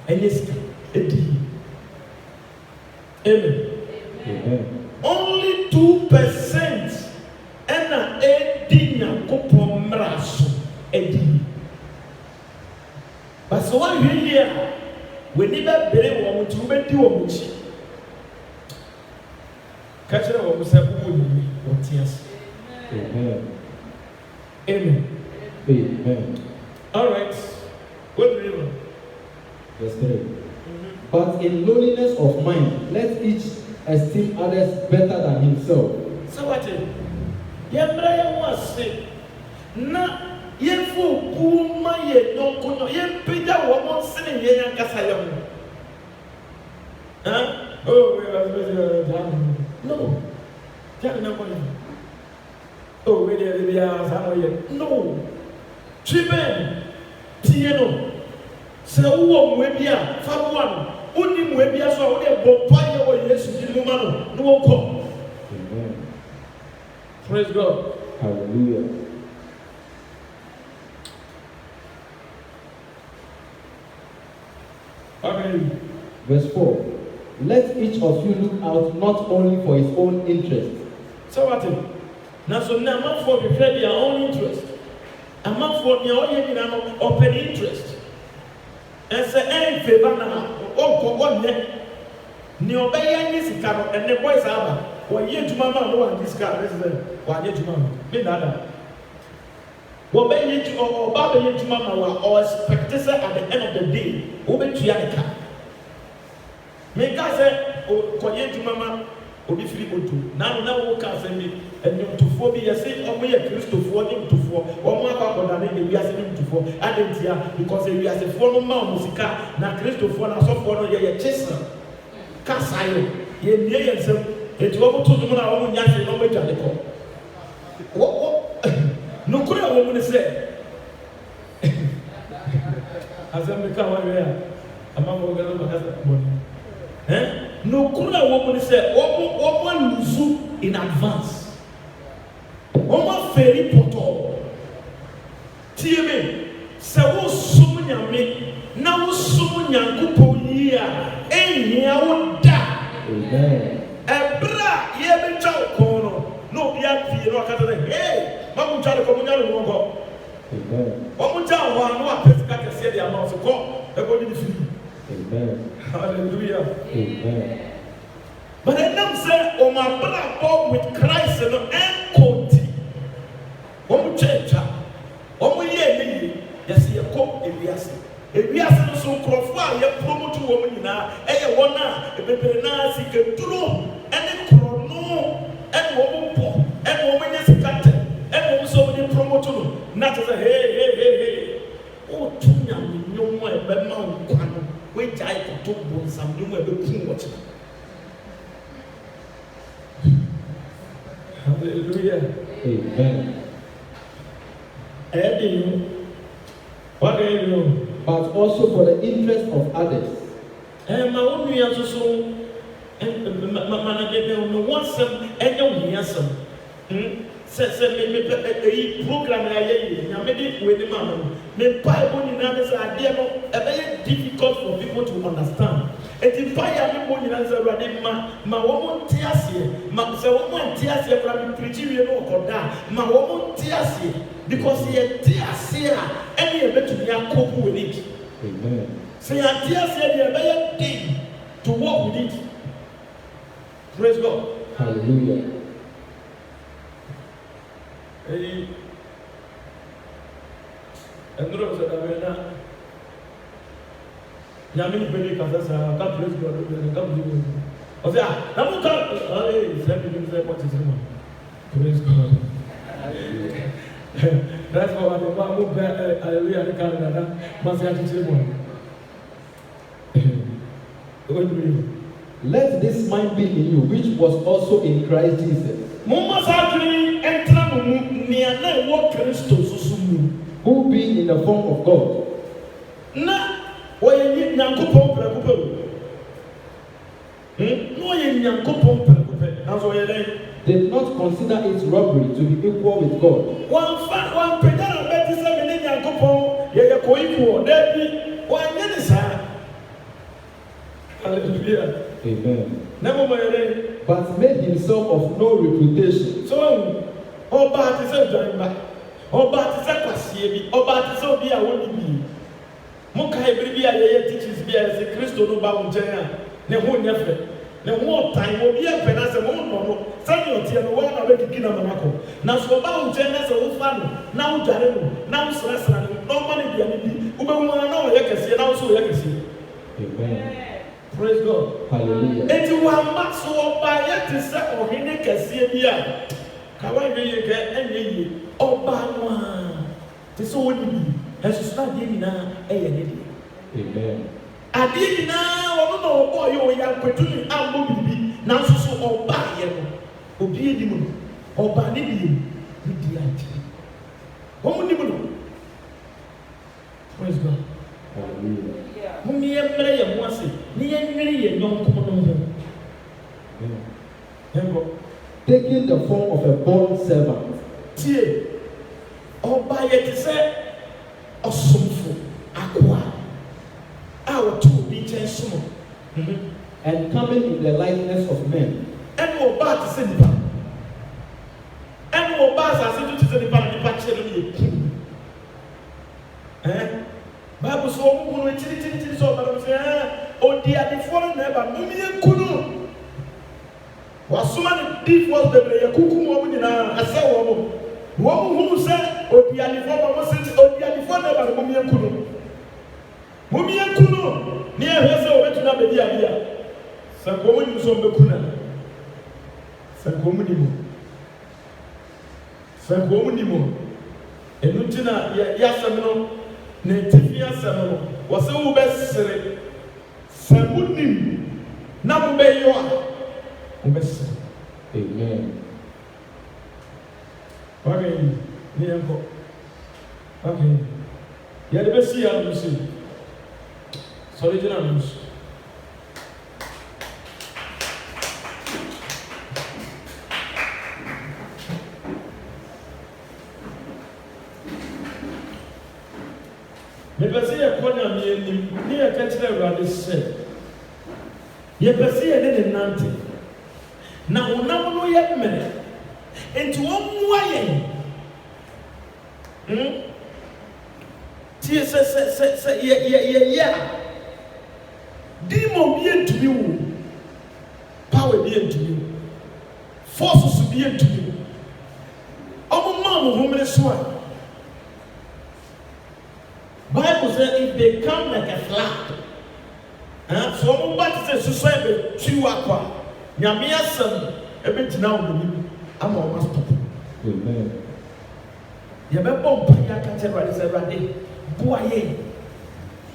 ɛnyɛ sika ɛdi amen only 2% ɛna ɛdi Nyankopɔn mmara so ɛdi tears.
Amen.
Amen.
Amen.
All right. What do you want?
Verse 3. But in lowliness of mind, let each esteem others better than himself.
So what? Yemra was say, na yefu kuma ye no kuno yempida wo mo sene ye yankasa yam. Huh? Oh, we are no. Tell me what. Oh, we are somewhere. No. Chiben Tieno. Se uwo mwebia fabuano. Uni mwebia so ode bopaye wo Yesu dilumano no ko.
Amen.
Praise God.
Hallelujah.
Amen.
Verse 4. Let each of you look out not only for his own interest.
So what? Now so now man for be their own interest. A man for their own open interest. And say favor na o ne ni obey ni sika no and the boys aba. Wa ye juma ma no wan this car this wa ye juma me nada. Wo be ye o ba be ye juma ma wa or expect say at the end of the day wo be tua the car. Me ka say o ko ye juma ma obi firi otu na wo ka say me enyomtofo bi yesi omo ye kristofo enyomtofo omo akwakoda na e wiase enyomtofo adentia because e wiase fo no ma musika na kristofo na sofo no ye chesa kasayo ye nie ye nsem eti wo to dum na wo nyase no bedwade ko wo no kura wo mu ne se azam ka wa ya amamo ga no bakasa bon no kura wo mu ne se wo luzu in advance. Oma feri poto. Tieme, se wo sum nyame na wo sum nyankopo yi a ehia wo da.
Amen.
Ebra ye be twa ko no, no bia pie no akata de, hey, ma mu twa de ko mu nyalo no ko.
Amen.
O mu twa ho no apesika kese de ama so ko, e go ni fi.
Amen.
Hallelujah.
Amen.
But I don't say, oh my brother, with Christ and equity. One church, one year, yes, you come if we are so crofwa, you promote to woman now, and you wanna, a baby now, see the true, and then chrono, and woman, and woman is a cat, and also when you promote to not as a hey. Oh, Tunya, no more, but now, which I could talk about some new way to watch. Hallelujah.
Amen.
What do you do?
But also for the interest of others.
And my own years or so, and my baby on the one some, and your handsome. Says a program I made it with the man. The Bible in others idea very difficult for people to understand. And the fire people in answer my woman tears here, my woman tears here from preaching you know my woman tears here because he tears here and he bet to be a cope with it.
Amen.
Say a tears here, they are very deep to walk with it. Praise God.
Hallelujah.
Hey, and Rose Avena Yamin Billy Casasa, God praise God, and come to you. Oh, yeah, I'm not what is him. Praise God. That's why I'm going to move back. I Canada, must have to say one.
Let this mind be in you, which was also in Christ Jesus. Who being in the form of God, did not consider it robbery to be equal with God.
Hallelujah.
Amen.
Never
But made himself of no reputation.
So, Oba ti se joinba. Oba ti se kwasie bi. Oba ti se obi a woni bi. Mo kai biri bi a ye teachers bi a se Kristo no ba mo nchen a ne ho nya fe. na wo tan wo bi e pena se wo no sani o tie no wo na be kiki na mamako na so ba wo je na se wo fa no na wo dware no na wo sra no no ma ne bia ne bi wo be wo na wo ye kese na wo so ye kese.
Amen.
Praise God.
Hallelujah.
Eti wa ma so oba ye te se ohene kese bi a ka wa ye ke enye yi oba no a te so wo ni bi eso sta di ni na e ye ne di.
Amen.
Adi ni na wo no obo ye o ya kwetu ni ambo bibi na so so oba ye no obi edi mu oba ni bi ni di ati wo ni mu no. Praise God.
Hallelujah.
Mummy emre ye mo ase ni ye nwere ye nyonko no ho.
Taking the form of a bond servant.
Tie oba ye te se osomfo akwa a wo to bi chen somo.
And coming in the likeness of men.
And oba te se nipa. And oba sa se to te se nipa chere ni Bible so omo no chiri so ba no se odi adifo na ba mummy enkunu. Wasoma ne default bebre ye kuku mo nyina ase wo mo. Wo hunu se odi adifo ba mo se odi adifo na ba mummy enkunu. Mummy enkunu ni ehwe se wo betuna be dia bia. Sa ko mo nyuso mbekuna. Sa ko mo nimo. Sa ko mo nimo. Enu tina ya asem no na tifi asem no wo se wo be sere. Sa munim na mo be yo a
Amen.
Okay, Nianko. Okay. Yeah, the best year you see. Sorry, Janus. The best year, Kona, me a catch there around this set. Ye best year, then Nanti. Na unam no ye mere enti wo mua ye tie se ye demon bi entumi wo power bi entumi wo force so bi entumi wo omo ma mo homre so a Bible says if they come like a flood so omo ba te se so be twi akwa Nyame asem ebetina wo ni ama o must stop.
Amen.
Ye be bom pa ya ka tell right say rade boaye.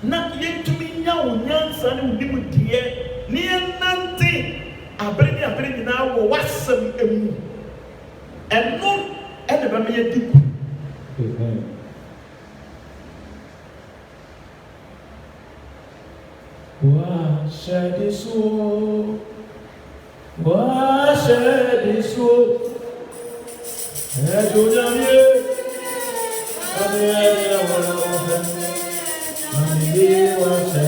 Na ye tumi nya wo nyansa ne wo nim die ne nante abere ni na wo wasem emu. Eno ene be me ye diku.
Amen.
Wa shade so Washe diso Edunamie Amiye wala Amiye washe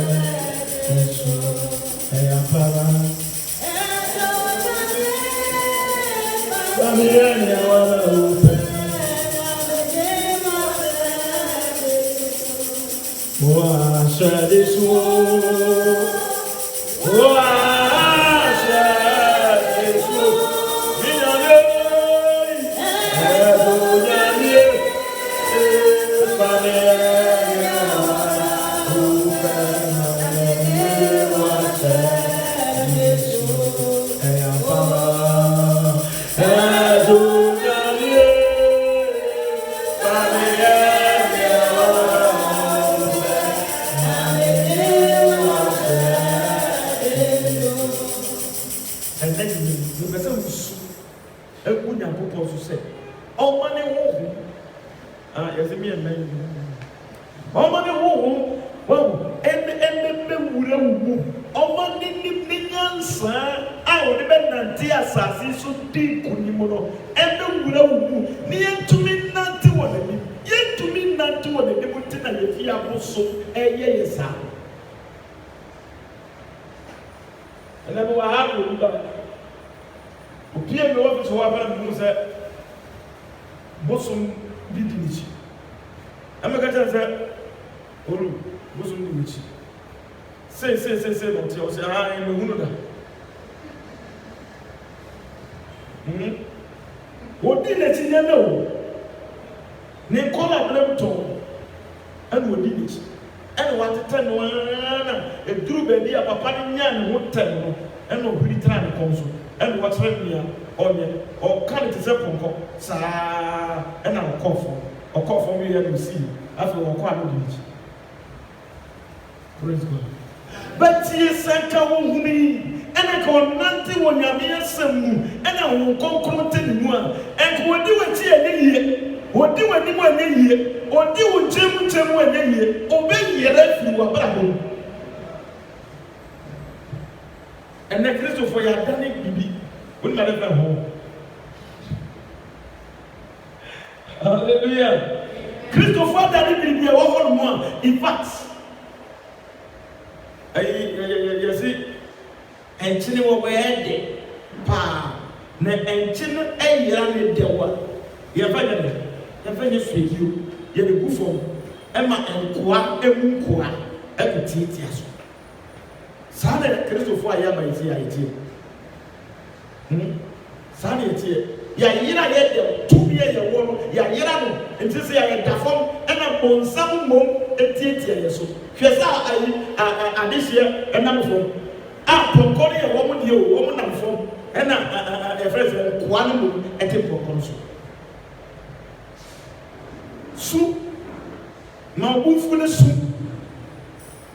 diso Eyapara Amiye wala Washe diso Wodi na ti nyame o. Ne kola blemton. Anu wodi ni ti. Anu wateta no na eduru ba bi a papa ni nya ne ho tem no. Anu obiri tra ne konso. Anu watra nia onye o kan ti se ponko saa ena okofo mi ya no si afi wo kwa no di ti. Praise God. But yes, I can't win. And I can't nothing when you're being some, and I won't come to the one. And what do you see? What do you do when they hear? What do you Jim when they hear? Obey your refuge about home. And the Christopher, you have done it, baby. When my left home. Hallelujah. Christopher, that it will be a one. In fact, you see, and Chini will wear the pa, and Chin, a young devil. You have any free you, you have a buffon, Emma and Qua, and Qua, and the teachers. Sana Christopher, I am Sana, ya yet 2 years ago, ya and to say I had a form and upon some more a theatre. So, I this year a number from Pocori, a woman from and a friend, one at a proconsul. Soup now, who soup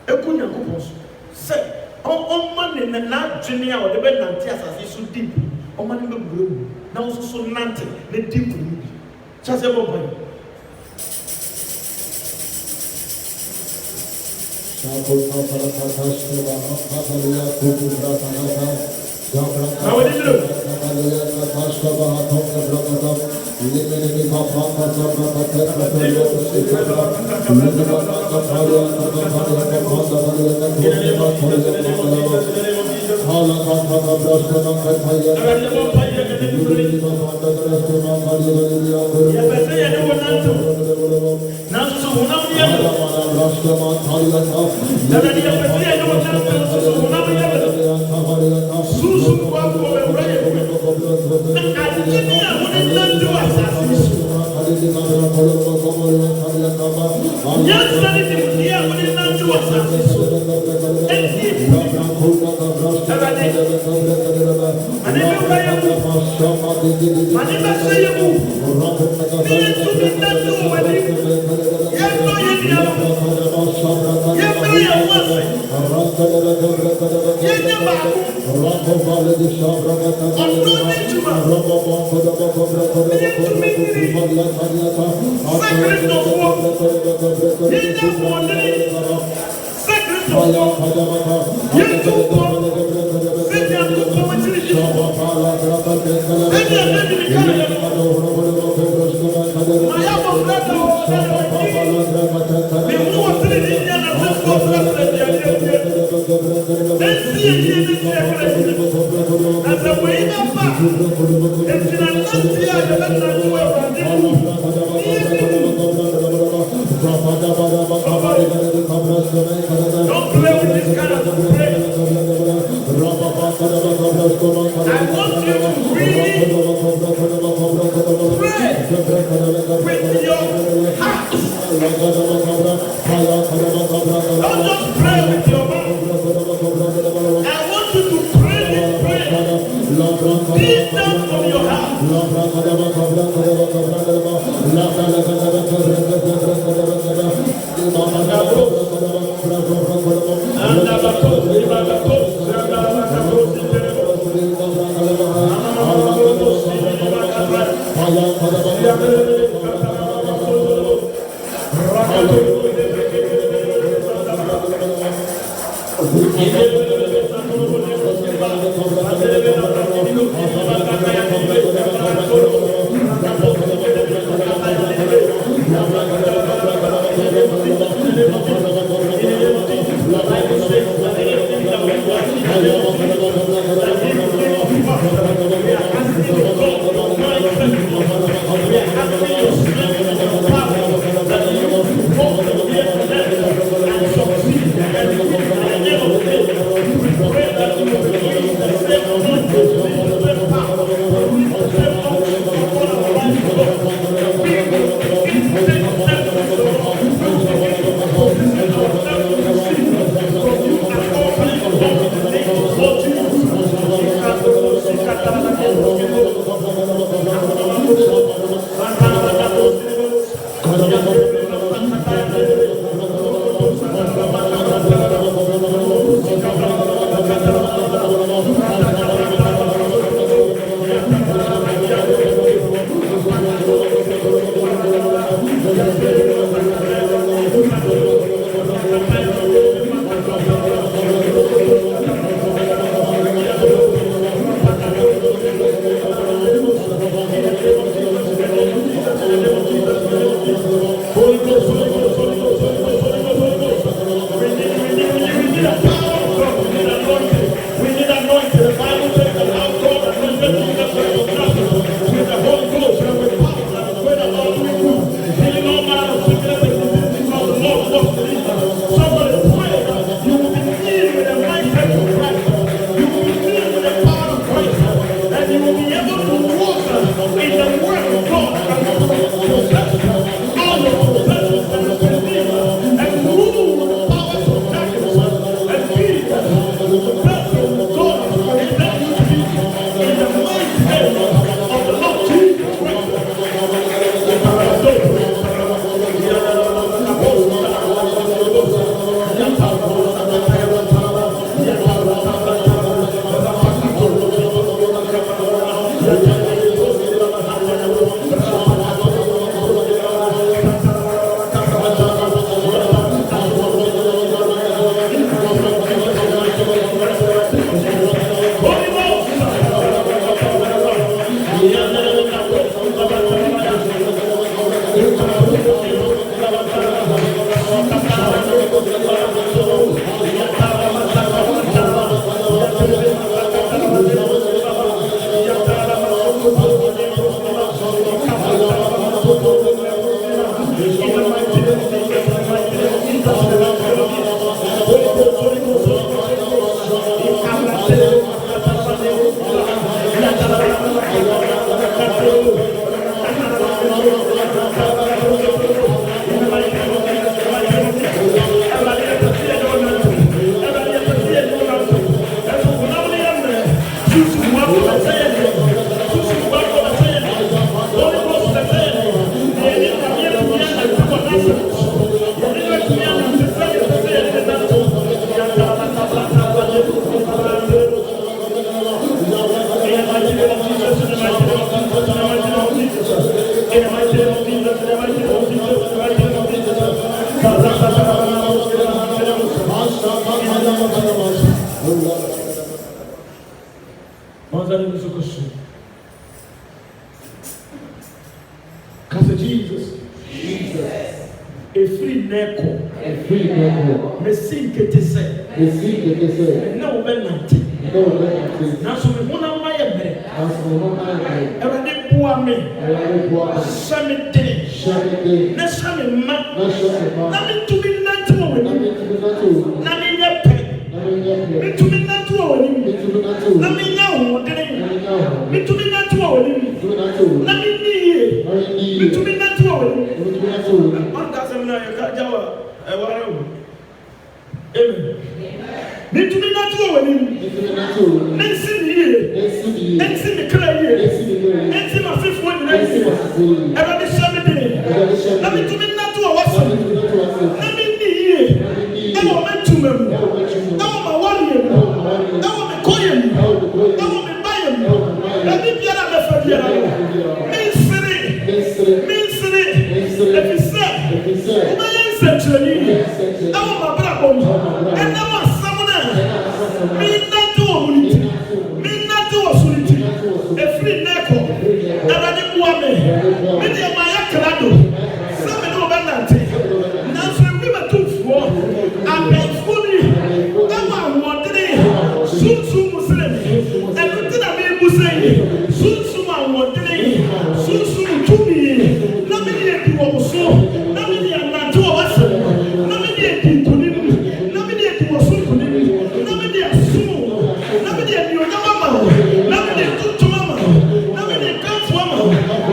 a good say, oh, man, and not Junior or the bed and tears as he so deep. Oh, man, the blue. Now, so nothing, the deep movie. Just a moment. How did you look?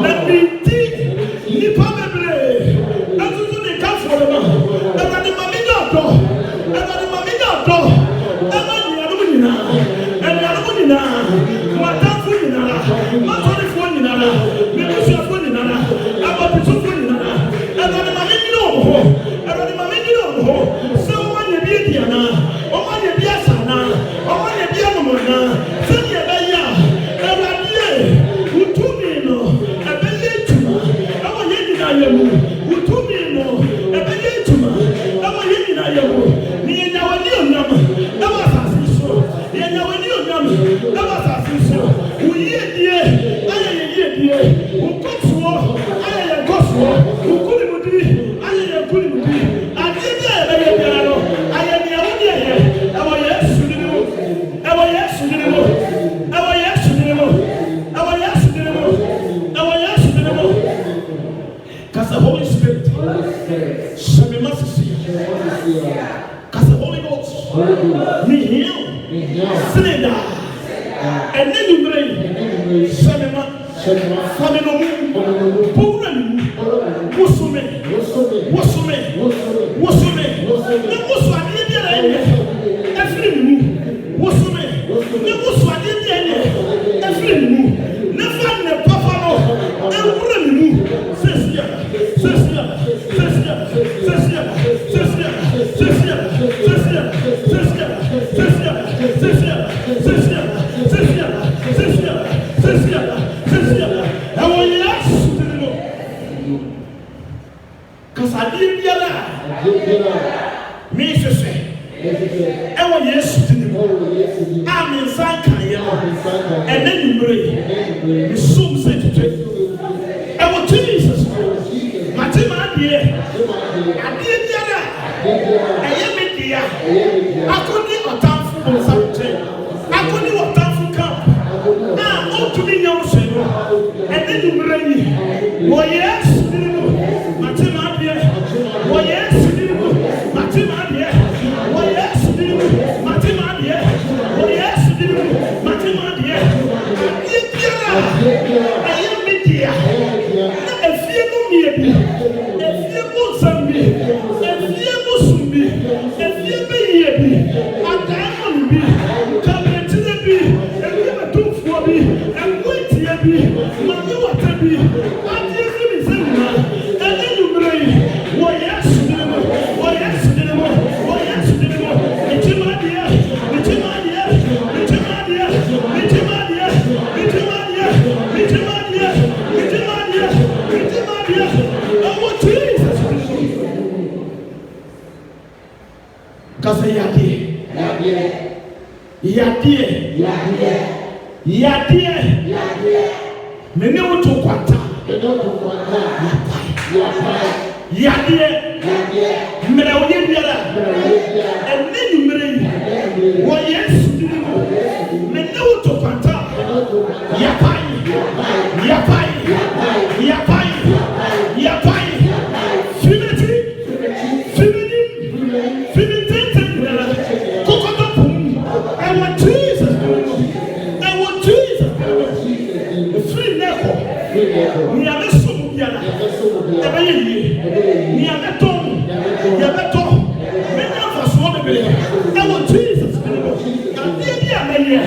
Let me yemu. Utumi no. Ebe ye tuma. Ewa ye nyina yemu. Ni enyawe ni onyam. Ewa asase so. Enyawe ni onyam. Ewa asase so. Uye die. Aye ye die. Ukosuo. Aye ye kosuo. Ukuli mudi. Aye ye kuli mudi. Adi die ebe ye biara. Aye ni awu die ye. Ewa Yesu ni mo. Ewa Yesu ni mo. Ewa Yesu ni mo. Ewa Yesu ni mo. Ewa Yesu ni mo. Cause the Holy Spirit. Shall be mercy. Cause the Holy Ghost. Me heal. Sinida. And then you bring. Shamima. Faminomu. Puranu. Musume. Musume. Musume. Nemusu adibia na ene. Efrimu. Musume. Nemusu adibia ene. Efrimu. Nefa ne papa no. Ewuremu. Sesia. Sesia. Sesia. Sesia. Sesia. Sesia. Sesia. Sesia. Sesia. Sesia. Sesia. Sesia. Sesia. Sesia. Sesia. Ewo Yesu dimo. Kasadi biara. Mi sese. Ewo Yesu dimo. Amen sanka yemo. Ene numre. Mi sum se tete. Ewo Jesus. Matima adie. Adie biara. Eye media. Akoni otamfu bonsante. Akoni otamfu camp. Na otumi nyam se no. Ene numre yi. Wo Yesu dimo. Matima adie. Wo Yesu dimo. Matima adie. Wo Yesu dimo. Matima adie. Wo Yesu dimo. Matima adie. Adie biara. Eye media. Na efie no miebi. Efie mo zambi. Efie mo sumbi. Efie be yebi. Adamo bi. Kabetire bi. Efie betumfuo bi. Ekwetie bi. Mami wata bi. Adie fi mi semina. Ene numre yi. Wo Yesu dimo. Wo Yesu dimo. Wo Yesu dimo. Mitima adie. Mitima adie. Mitima adie. Mitima adie. Mitima adie. Mitima adie. Mitima adie. Mitima adie. Oh Jesus. Kasa yadie. Yadie. Yadie. Mene wotu kwata. Yadie. Mene wodi biara. Ene numre yi. Wo Yesu dimo. Mene wotu kwata. Yapai. Yapai. Yapai. Yapai. Finiti. Finiti. Finiti. Kokoto pum. Ewo Jesus. Ewo Jesus. Free neko. Ni ameso biara. Ebe ye. Ni ameto. Yabeto. Mena faso bebe. Ewo Jesus. Adie bi ameye.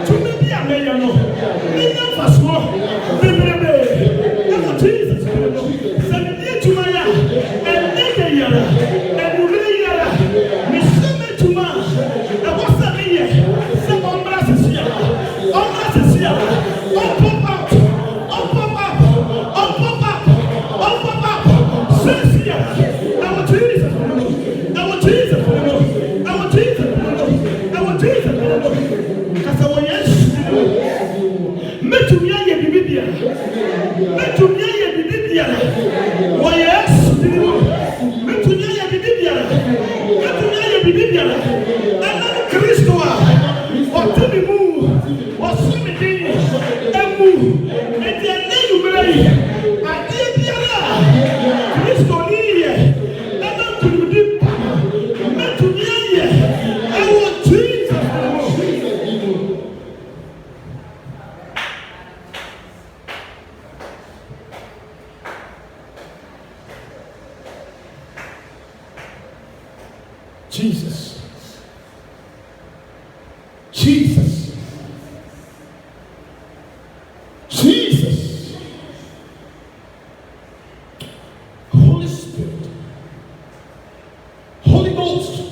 Tumi bi ameye no. Mena faso bebe. Ewo Jesus. Sebe tuma ya. Enege yara. Ebule yara. Mi seme tuma. Ewo sebe ye. Sebe ombra sesia. Ombra sesia. On pop out. On pop up. On pop up. On pop up. Sesia. Ewo Jesus. Ewo Jesus. Ewo Jesus. Ewo Jesus. Kasa wo Yesu. Metumi aye bibibia. Metumi aye bibibia. Wo Yesu. Metumi aye bibibia. Metumi aye bibibia. Ana Kristo a. Otemi mu. Osumi di. Emu. Eti ene numre yi. Adie biara. Kristo ni ye. Ana kunudi. Metumi aye. Ewo Jesus. Jesus. Jesus. Jesus. Holy Spirit. Holy Ghost.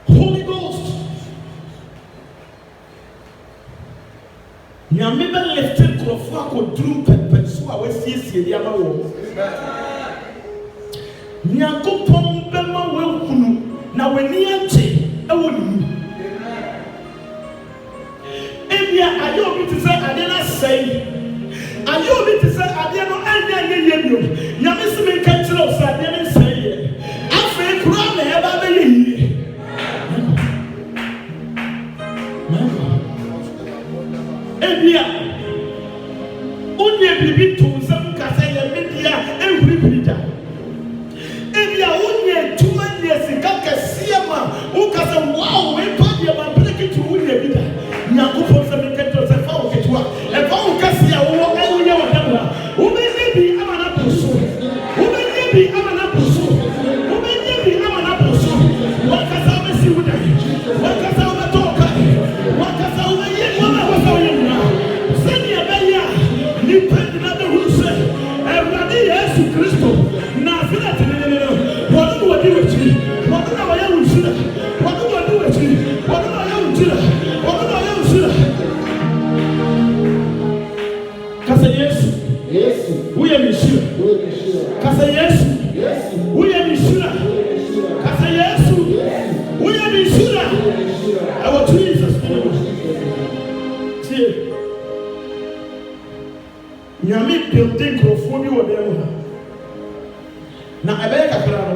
Holy Ghost. Nyame be lifted nkurɔfoɔ akɔduru pɛpɛ so a wɔasiesie de ama wɔn. Nyankopɔn bɛma wɔahunu na w'ani agye ɛwɔ ne mu. Ebia ayɛ obi te sɛ adeɛ no asɛe. Ayɛ obi te sɛ adeɛ no ɛnyɛ yie bio. Nyame sɛ menka kyerɛ wo sɛ adeɛ no nsɛe yɛ. Afei koraa na ɛba bɛyɛ yie. Ebia wonyɛ biribi to nsɛm kasa yɛ media ɛhurihuri da. Ebia wonyɛ adwuma nyɛ sika kɛseɛ ma wokasa wow mepa deɛ mapere ketewa wonyɛ bi da. Nyankopɔn sɛ menka kyerɛ sɛ fa wo ketewa ɛfa wo kɛseɛ a wowɔ ɛwonyɛ wɔ dam la wobɛnyɛ bi ama no aboro so. Wobɛnyɛ bi ama no aboro so. Wobɛnyɛ bi ama no aboro so. Wakasa wobɛsi wo da. Wakasa wobɛtɔ wo ka. Wakasa wobɛyɛ nneɛma a wɔsɛ woyɛ nyinaa. Sɛdeɛ ɛbɛyɛ a nnipa nyinaa bɛhunu sɛ Awurade Yesu Kristo Nasaret no wɔne na wɔde w'akyi. Wɔne na wɔyɛ wo nhyira. Wɔne na wɔde w'akyi. Wɔne na wɔyɛ wo nhyira. Wɔne na wɔyɛ wo nhyira. Kasa Yesu.
Yesu.
Woyɛ me nhyira. Kasa Yesu. Woyɛ me nhyira. Kasa Yesu. Woyɛ me nhyira. Ɛwɔ Jesus. Tie. Nyame builde nkurɔfoɔ bi wɔ dɛm ha. Na ɛbɛyɛ kakra no,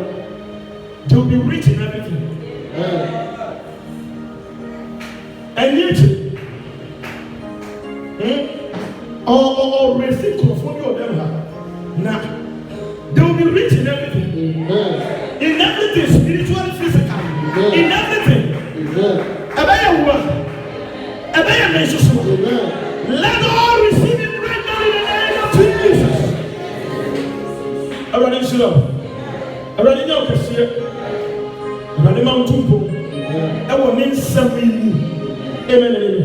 they will be rich in everything. Ɛnyɛ akyi. Ɔresi nkurɔfoɔ bi wɔ dɛm ha. Na they will be rich in everything. In everything, spiritually, physically. In everything. Ɛbɛyɛ wura. Ɛbɛyɛ mɛnsoso. Let all receive it right now in the name of Jesus. Awurade nhyira wo. Awurade nyɛ wo kɛseɛ. Awurade ma wo ntompo. Ɛwɔ ne nsɛm yi mu. Amen.